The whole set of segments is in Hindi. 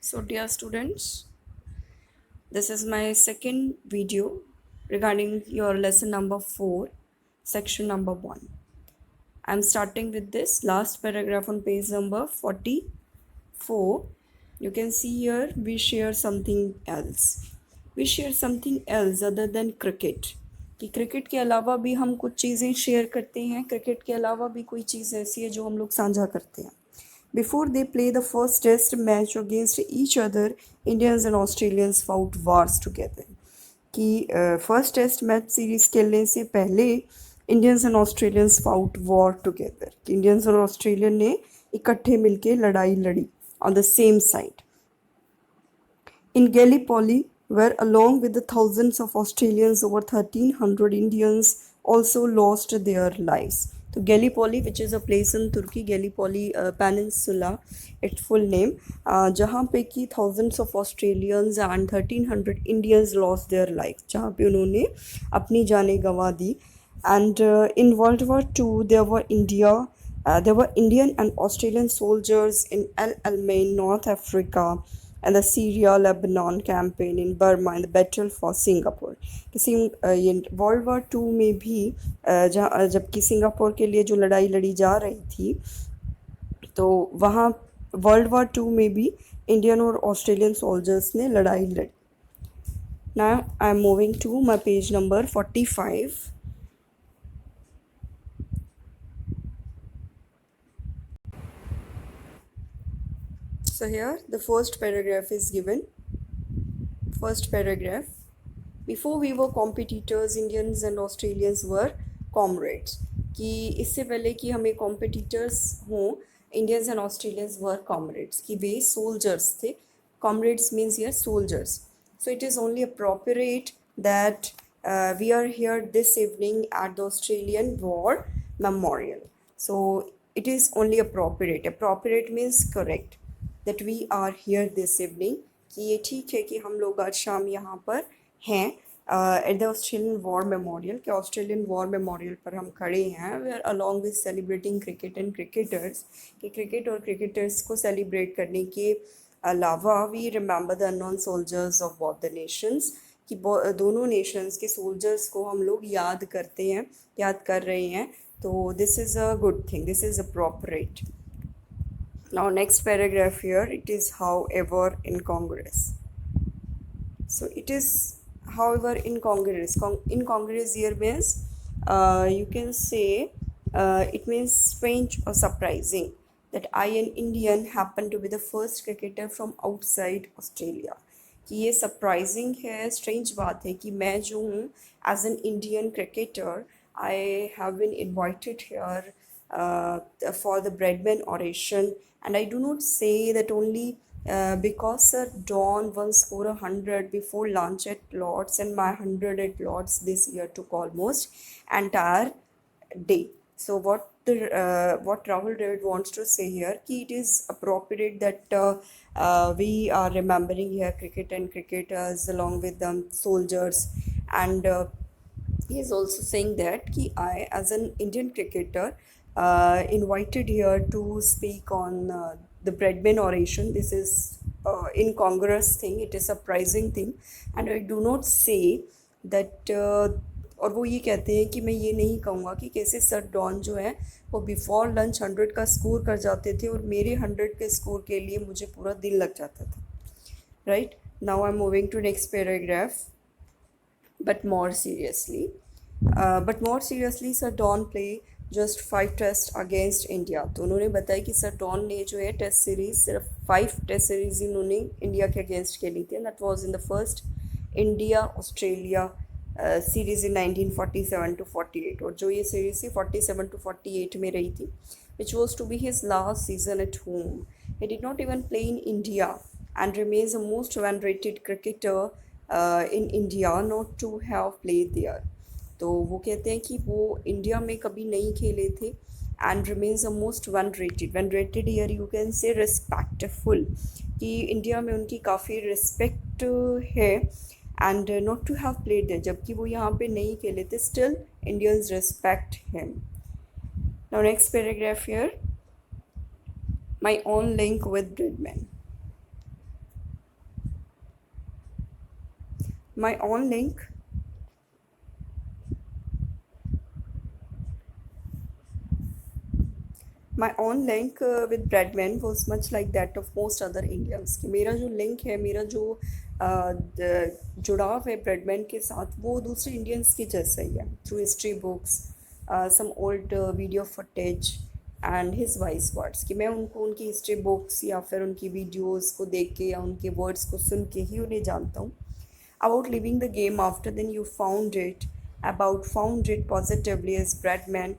So dear students, this is my second video regarding your lesson number 4, section number 1. I'm starting with this last paragraph on page number 44. You can see here we share something else. We share something else other than cricket. कि क्रिकेट के अलावा भी हम कुछ चीज़ें शेयर करते हैं, क्रिकेट के अलावा भी कोई चीज़ ऐसी है जो हम लोग साझा करते हैं. Before they play the first test match against each other, Indians and Australians fought wars together. कि फर्स्ट टेस्ट मैच सीरीज खेलने से पहले Indians and Australians fought war together कि इंडियंस और ऑस्ट्रेलियन ने इकट्ठे मिलके लड़ाई लड़ी on the same side. In Gallipoli, where along with the thousands of Australians, over 1,300 Indians also lost their lives. So Gallipoli, which is a place in Turkey, Gallipoli Peninsula, its full name, जहाँ पे कि thousands of Australians and 1,300 Indians lost their lives, जहाँ पे उन्होंने अपनी जानें गंवा दी. And in World War II, there were Indian and Australian soldiers in El Alamein, North Africa, and the Syria-Lebanon campaign in Burma and the battle for Singapore. किसी ये वर्ल्ड वॉर 2 में भी जबकि सिंगापुर के लिए जो लड़ाई लड़ी जा रही थी तो वहाँ वर्ल्ड वॉर 2 में भी इंडियन और ऑस्ट्रेलियन सोल्जर्स ने लड़ाई लड़ी. Now I am moving to my page number 45. So here the first paragraph is given. First paragraph. Before we were competitors, Indians and Australians were comrades. कि इससे पहले कि हमें competitors हों, Indians and Australians were comrades. कि वे soldiers थे. Comrades means here soldiers. So it is only appropriate that we are here this evening at the Australian War Memorial. So it is only appropriate. Appropriate means correct. That we are here this evening. कि ये ठीक है कि हम लोग आज शाम यहाँ पर हैं at the Australian War Memorial कि ऑस्ट्रेलियन वॉर मेमोरियल पर हम खड़े हैं. We are along with celebrating cricket and cricketers कि क्रिकेट और क्रिकेटर्स को सेलिब्रेट करने के अलावा we remember the unknown soldiers of both the nations कि दोनों नेशंस के सोल्जर्स को हम लोग याद करते हैं, याद कर रहे हैं. तो this is a good thing, this is appropriate. Now next paragraph here, it is however incongruous. So it is however incongruous. Incongruous here means you can say it means strange or surprising that I, an Indian, happen to be the first cricketer from outside Australia. कि ये surprising है, strange बात है कि मैं जो हूँ as an Indian cricketer, I have been invited here for the Bradman oration, and I do not say that only because Sir Don once scored 100 before lunch at Lords, and my 100 at Lords this year took almost entire day. So what Rahul Dravid wants to say here, कि it is appropriate that we are remembering here cricket and cricketers along with them soldiers, and he is also saying that कि I, as an Indian cricketer, invited here to speak on the Bradman oration. This is incongruous thing. It is surprising thing, and I do not say that. और वो ये कहते हैं कि मैं ये नहीं कहूँगा कि कैसे सर डॉन जो है वो बिफोर लंच 100 का स्कोर कर जाते थे और मेरे 100 के स्कोर के लिए मुझे पूरा दिन लग जाता था. Right. Now I am moving to next paragraph. But more seriously, Sir Don play just 5 test against India. तो उन्होंने बताया कि सर डॉन ने जो है टेस्ट सीरीज सिर्फ 5 टेस्ट सीरीज इन्होंने इंडिया के अगेंस्ट खेली थी. That was in the first India Australia series in 1947 to 48. और जो ये सीरीज थी 47 to 48 में रही थी, which was to be his last season at home. He did not even play in India and remains the most underrated cricketer in India not to have played there. तो वो कहते हैं कि वो इंडिया में कभी नहीं खेले थे and remains the most one rated year you can say respectful कि इंडिया में उनकी काफ़ी रिस्पेक्ट है and not to have played there, जबकि वो यहाँ पे नहीं खेले थे, still Indians respect him. Now next paragraph here, my own link with Bradman. My own link with Breadman was much like that of most other Indians. कि मेरा जो लिंक है, मेरा जो जुड़ाव है ब्रेडमैन के साथ, वो दूसरे इंडियंस के जैसा ही है, through history books, some old video footage and his wise words. कि मैं उनको उनकी हिस्ट्री बुक्स या फिर उनकी वीडियोस को देख के या उनके वर्ड्स को सुन के ही उन्हें जानता हूँ। About leaving the game after then you found it positively as Breadman,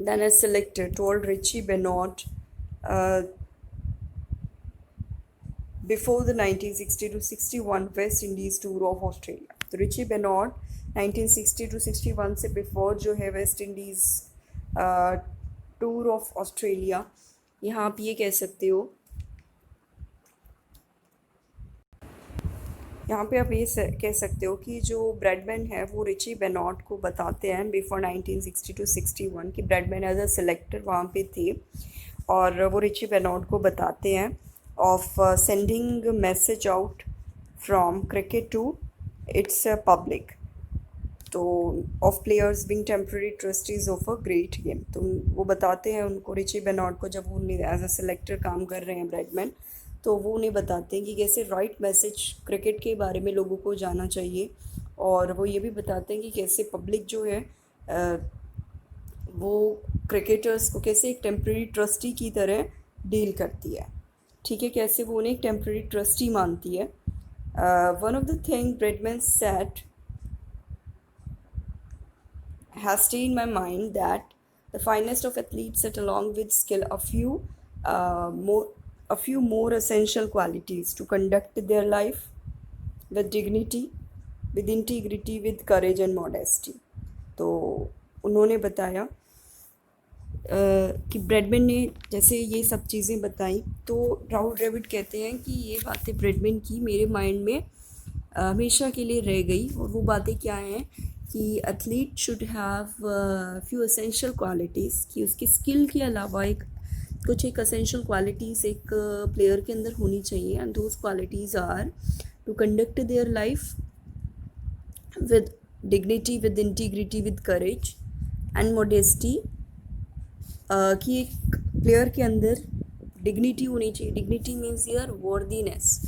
then as selector, told Richie Benoit before the 1960 to 61 West Indies tour of Australia. तो रिची बेनॉट 1960 to 61 से बिफोर जो है West Indies tour of Australia, यहाँ आप ये कह सकते हो, यहाँ पे आप ये कह सकते हो कि जो ब्रेडमैन है वो रिची बेनॉट को बताते हैं बिफोर 1960 to 61 कि ब्रेडमैन एज अ सिलेक्टर वहाँ पे थे, और वो रिची बेनॉट को बताते हैं of sending a message out from cricket to its public, तो of players being temporary trustees of a great game। तो वो बताते हैं उनको, रिची बेनॉट को, जब वो एज अ सेलेक्टर काम कर रहे हैं ब्रेडमैन, तो वो उन्हें बताते हैं कि कैसे राइट मैसेज क्रिकेट के बारे में लोगों को जाना चाहिए, और वो ये भी बताते हैं कि कैसे पब्लिक जो है वो क्रिकेटर्स को कैसे एक टेम्प्रेरी ट्रस्टी की तरह डील करती है। ठीक है, कैसे वो उन्हें एक टेम्प्रेरी ट्रस्टी मानती है। One of the thing Bradman said has stayed in my mind that the finest of athletes set along with skill a few more essential qualities to conduct their life with dignity, with integrity, with courage and modesty। तो उन्होंने बताया कि ब्रेडमैन ने जैसे ये सब चीज़ें बताई, तो राहुल द्रविड़ कहते हैं कि ये बातें ब्रेडमैन की मेरे माइंड में हमेशा के लिए रह गई। और वो बातें क्या हैं कि athlete should have few essential qualities, कि उसकी स्किल के अलावा एक एसेंशियल क्वालिटीज़ एक प्लेयर के अंदर होनी चाहिए, and those qualities are to conduct their life with dignity, with integrity, with courage and modesty. कि एक प्लेयर के अंदर डिग्निटी होनी चाहिए। Dignity means your worthiness,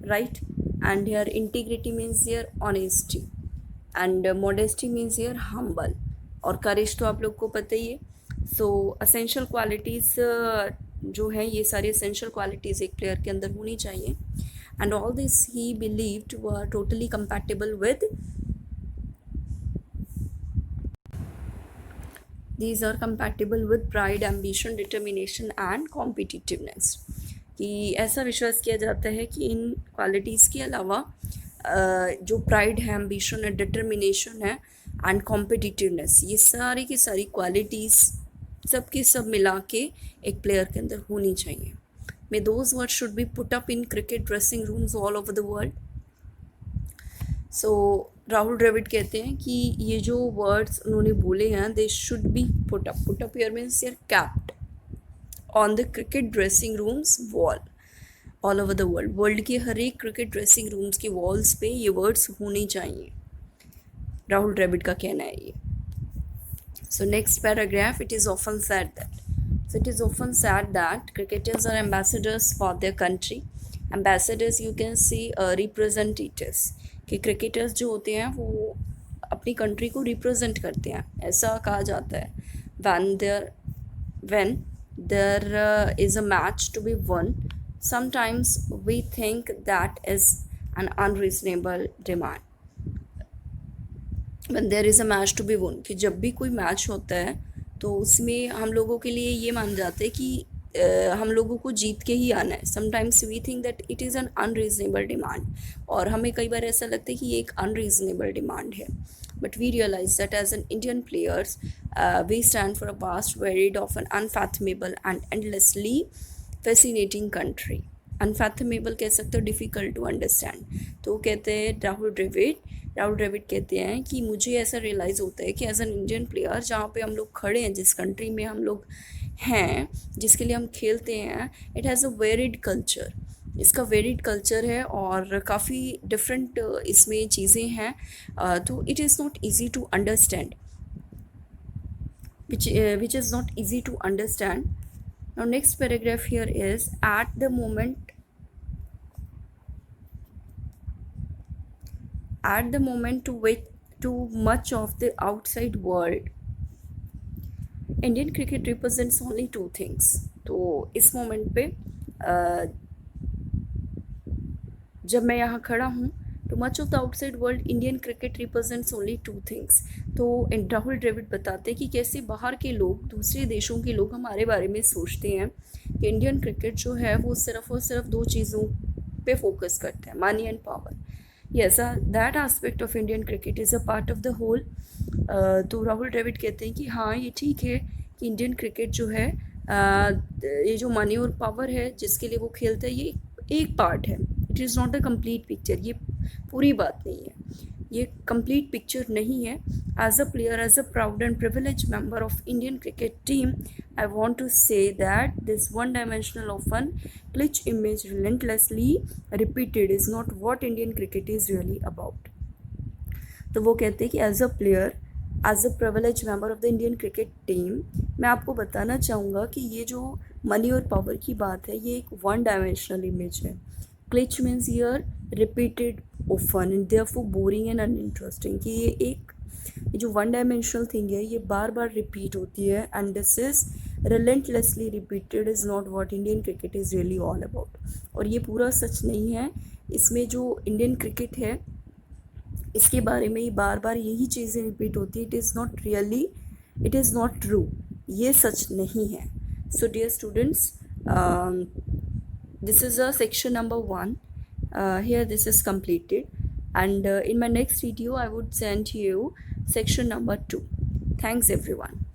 right, and your integrity means your honesty, and modesty means your humble, और करेज तो आप लोग को पता ही है। सो असेंशियल क्वालिटीज़ जो है, ये सारी असेंशियल क्वालिटीज़ एक प्लेयर के अंदर होनी चाहिए, and all this he believed were totally compatible with These are compatible with pride, ambition, determination and competitiveness। कि ऐसा विश्वास किया जाता है कि इन क्वालिटीज़ के अलावा जो प्राइड है, एम्बिशन है, डिटर्मिनेशन है एंड कॉम्पिटिटिवनेस, ये सारी की सारी क्वालिटीज़ सब के सब मिला के एक प्लेयर के अंदर होनी चाहिए। May those words should be put up in cricket dressing rooms all over the world. So Rahul Dravid कहते हैं कि ये जो वर्ड्स उन्होंने बोले हैं, they should be put up here means they are capped on the cricket dressing rooms wall all over the world. World के हर एक क्रिकेट ड्रेसिंग रूम्स के वॉल्स पे ये वर्ड्स होने चाहिए, राहुल द्रविड़ का कहना है ये। So next paragraph, it is often said that cricketers are ambassadors for their country। ambassadors you can see representatives, कि क्रिकेटर्स जो होते हैं वो अपनी कंट्री को रिप्रेजेंट करते हैं, ऐसा कहा जाता है। when there is a match to be won, sometimes we think that is an unreasonable demand। when there is a match to be won, कि जब भी कोई मैच होता है तो उसमें हम लोगों के लिए ये मान जाते हैं कि हम लोगों को जीत के ही आना है। Sometimes we think that it is an unreasonable demand, और हमें कई बार ऐसा लगता है कि ये एक अनरीजनेबल डिमांड है। But we realise that as an Indian players we stand for a vast varied of an unfathomable and endlessly fascinating country. Unfathomable कह सकते हो, डिफ़िकल्ट टू अंडरस्टैंड। तो वो कहते हैं राहुल द्रविड़ कहते हैं कि मुझे ऐसा रियलाइज़ होता है कि एज एन इंडियन प्लेयर, जहाँ पे हम लोग खड़े हैं, जिस कंट्री में हम लोग हैं, जिसके लिए हम खेलते हैं, it has a varied culture, इसका वेरिड कल्चर है और काफ़ी डिफरेंट इसमें चीज़ें हैं, तो it is not easy to understand, which is not easy to understand. Now next paragraph here is, at the moment to wait too much of the outside world, Indian cricket represents only two things. तो इस मोमेंट पे जब मैं यहाँ खड़ा हूँ, too much of the outside world Indian cricket represents only two things. तो राहुल द्रविड़ बताते हैं कि कैसे बाहर के लोग, दूसरे देशों के लोग हमारे बारे में सोचते हैं कि इंडियन क्रिकेट जो है वो सिर्फ और सिर्फ दो चीज़ों पे फोकस करता है, money and power. Yes, that aspect of Indian cricket is a part of the whole. तो राहुल द्रविड़ कहते हैं कि हाँ, ये ठीक है कि इंडियन क्रिकेट जो है, ये जो मनी और पावर है जिसके लिए वो खेलता है, ये एक पार्ट है। It is not a complete picture, ये पूरी बात नहीं है, ये कंप्लीट पिक्चर नहीं है। As a player, as a proud and privilege member of Indian cricket team, I want to say that this one dimensional often cliche image relentlessly repeated is not what Indian cricket is really about. तो वो कहते हैं कि as a player, as a privilege member of the Indian cricket team, मैं आपको बताना चाहूँगा कि ये जो मनी और पावर की बात है, ये एक वन डायमेंशनल इमेज है। Cliche means ear repeated often and therefore boring and uninteresting, कि ये जो वन डायमेंशनल थिंग है ये बार बार रिपीट होती है, and this is relentlessly repeated is not what Indian cricket is really all about. और ये पूरा सच नहीं है। इसमें जो इंडियन क्रिकेट है इसके बारे में ही बार बार यही चीज़ें रिपीट होती है। It is not really, it is not true, ये सच नहीं है। So dear students, this is a section number 1. Here this is completed, and in my next video I would send you section number 2. Thanks everyone.